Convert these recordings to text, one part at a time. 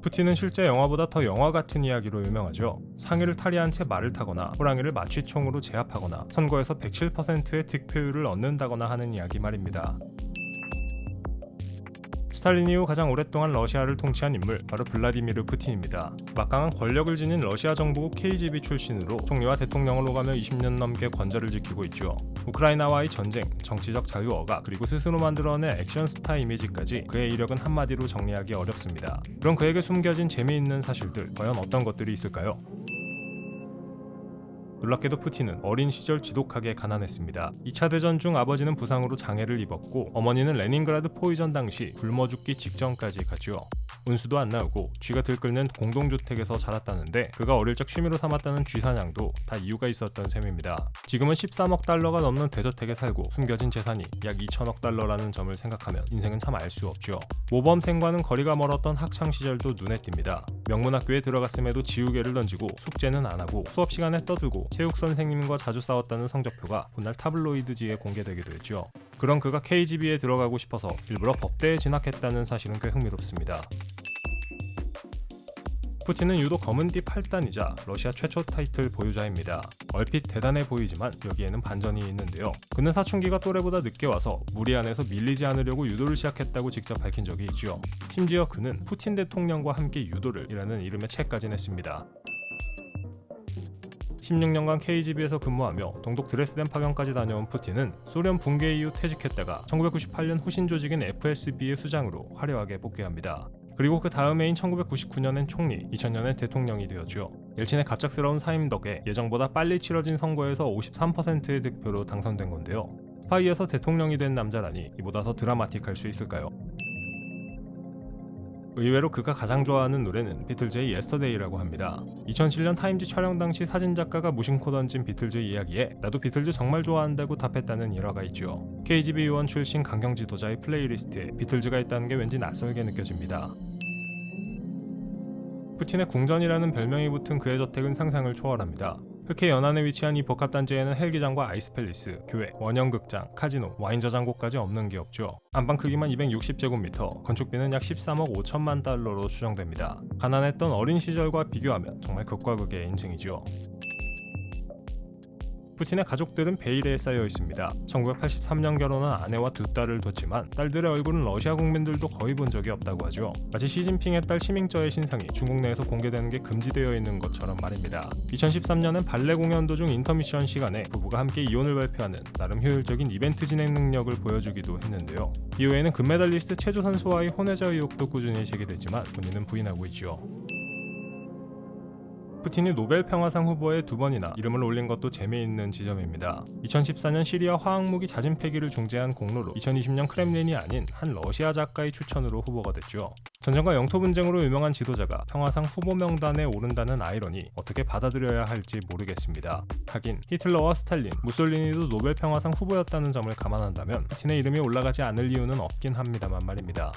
푸틴은 실제 영화보다 더 영화 같은 이야기로 유명하죠. 상의를 탈의한 채 말을 타거나 호랑이를 마취총으로 제압하거나 선거에서 107%의 득표율을 얻는다거나 하는 이야기 말입니다. 스탈린 이후 가장 오랫동안 러시아를 통치한 인물 바로 블라디미르 푸틴입니다. 막강한 권력을 지닌 러시아 정부국 KGB 출신으로 총리와 대통령을 오가며 20년 넘게 권좌를 지키고 있죠. 우크라이나와의 전쟁, 정치적 자유 억압, 그리고 스스로 만들어낸 액션 스타 이미지까지 그의 이력은 한마디로 정리하기 어렵습니다. 그럼 그에게 숨겨진 재미있는 사실들 과연 어떤 것들이 있을까요? 놀랍게도 푸틴은 어린 시절 지독하게 가난했습니다. 2차 대전 중 아버지는 부상으로 장애를 입었고 어머니는 레닌그라드 포위전 당시 굶어 죽기 직전까지 갔죠. 운수도 안 나오고 쥐가 들끓는 공동주택에서 자랐다는데 그가 어릴 적 취미로 삼았다는 쥐사냥도 다 이유가 있었던 셈입니다. 지금은 13억 달러가 넘는 대저택에 살고 숨겨진 재산이 약 2천억 달러라는 점을 생각하면 인생은 참 알 수 없죠. 모범생과는 거리가 멀었던 학창시절도 눈에 띕니다. 명문학교에 들어갔음에도 지우개를 던지고 숙제는 안 하고 수업 시간에 떠들고 체육 선생님과 자주 싸웠다는 성적표가 훗날 타블로이드지에 공개되기도 했죠. 그런 그가 KGB에 들어가고 싶어서 일부러 법대에 진학했다는 사실은 꽤 흥미롭습니다. 푸틴은 유독 검은띠 8단이자 러시아 최초 타이틀 보유자입니다. 얼핏 대단해 보이지만 여기에는 반전이 있는데요. 그는 사춘기가 또래보다 늦게 와서 무리 안에서 밀리지 않으려고 유도를 시작했다고 직접 밝힌 적이 있죠. 심지어 그는 푸틴 대통령과 함께 유도를 이라는 이름의 책까지 냈습니다. 16년간 KGB에서 근무하며 동독 드레스덴 파견까지 다녀온 푸틴은 소련 붕괴 이후 퇴직했다가 1998년 후신 조직인 FSB의 수장으로 화려하게 복귀합니다. 그리고 그 다음 해인 1999년엔 총리, 2000년엔 대통령이 되었죠. 엘친의 갑작스러운 사임 덕에 예정보다 빨리 치러진 선거에서 53%의 득표로 당선된 건데요. 스파이에서 대통령이 된 남자라니 이보다 더 드라마틱할 수 있을까요? 의외로 그가 가장 좋아하는 노래는 비틀즈의 예스터데이라고 합니다. 2007년 타임지 촬영 당시 사진작가가 무심코 던진 비틀즈 이야기에 나도 비틀즈 정말 좋아한다고 답했다는 일화가 있죠. KGB 요원 출신 강경 지도자의 플레이리스트에 비틀즈가 있다는 게 왠지 낯설게 느껴집니다. 푸틴의 궁전이라는 별명이 붙은 그의 저택은 상상을 초월합니다. 흑해 연안에 위치한 이 복합단지에는 헬기장과 아이스팰리스, 교회, 원형극장, 카지노, 와인 저장고까지 없는 게 없죠. 안방 크기만 260제곱미터, 건축비는 약 13억 5천만 달러로 추정됩니다. 가난했던 어린 시절과 비교하면 정말 극과 극의 인생이죠. 푸틴의 가족들은 베일에 쌓여 있습니다. 1983년 결혼한 아내와 두 딸을 뒀지만 딸들의 얼굴은 러시아 국민들도 거의 본 적이 없다고 하죠. 마치 시진핑의 딸 시밍쩌의 신상이 중국 내에서 공개되는 게 금지되어 있는 것처럼 말입니다. 2013년엔 발레 공연 도중 인터미션 시간에 부부가 함께 이혼을 발표하는 나름 효율적인 이벤트 진행 능력을 보여주기도 했는데요. 이후에는 금메달리스트 체조 선수와의 혼외자 의혹도 꾸준히 제기됐지만 본인은 부인하고 있죠. 푸틴이 노벨 평화상 후보에 2번이나 이름을 올린 것도 재미있는 지점입니다. 2014년 시리아 화학무기 자진 폐기를 중재한 공로로 2020년 크렘린이 아닌 한 러시아 작가의 추천으로 후보가 됐죠. 전쟁과 영토 분쟁으로 유명한 지도자가 평화상 후보 명단에 오른다는 아이러니 어떻게 받아들여야 할지 모르겠습니다. 하긴 히틀러와 스탈린, 무솔리니도 노벨 평화상 후보였다는 점을 감안한다면 푸틴의 이름이 올라가지 않을 이유는 없긴 합니다만 말입니다.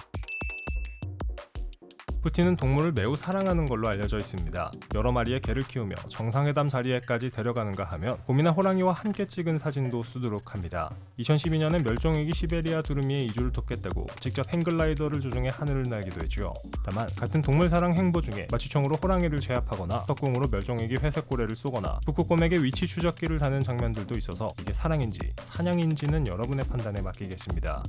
푸틴은 동물을 매우 사랑하는 걸로 알려져 있습니다. 여러 마리의 개를 키우며 정상회담 자리에까지 데려가는가 하면 곰이나 호랑이와 함께 찍은 사진도 수두룩합니다. 2012년엔 멸종위기 시베리아 두루미의 이주를 돕겠다고 직접 행글라이더를 조종해 하늘을 날기도 했죠. 다만 같은 동물 사랑 행보 중에 마취총으로 호랑이를 제압하거나 석궁으로 멸종위기 회색고래를 쏘거나 북극곰에게 위치 추적기를 다는 장면들도 있어서 이게 사랑인지 사냥인지는 여러분의 판단에 맡기겠습니다.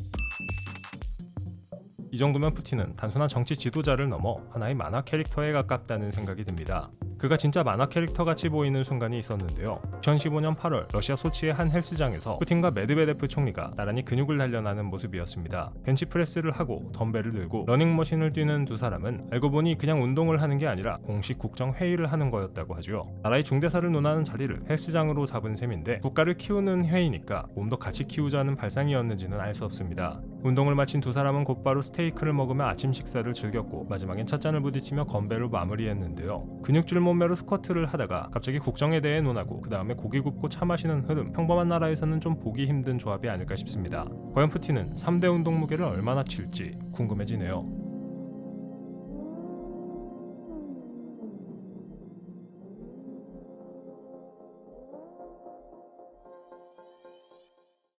이 정도면 푸틴은 단순한 정치 지도자를 넘어 하나의 만화 캐릭터에 가깝다는 생각이 듭니다. 그가 진짜 만화 캐릭터 같이 보이는 순간이 있었는데요. 2015년 8월 러시아 소치의 한 헬스장에서 푸틴과 메드베데프 총리가 나란히 근육을 단련하는 모습이었습니다. 벤치프레스를 하고 덤벨을 들고 러닝머신을 뛰는 두 사람은 알고 보니 그냥 운동을 하는 게 아니라 공식 국정회의를 하는 거였다고 하죠. 나라의 중대사를 논하는 자리를 헬스장으로 잡은 셈인데 국가를 키우는 회의니까 몸도 같이 키우자는 발상이었는지는 알 수 없습니다. 운동을 마친 두 사람은 곧바로 스테이크를 먹으며 아침 식사를 즐겼고 마지막엔 찻잔을 부딪히며 건배로 마무리했는데요. 근육질 몸매로 스쿼트를 하다가 갑자기 국정에 대해 논하고 그 다음에 고기 굽고 차 마시는 흐름, 평범한 나라에서는 좀 보기 힘든 조합이 아닐까 싶습니다. 과연 푸틴은 3대 운동 무게를 얼마나 칠지 궁금해지네요.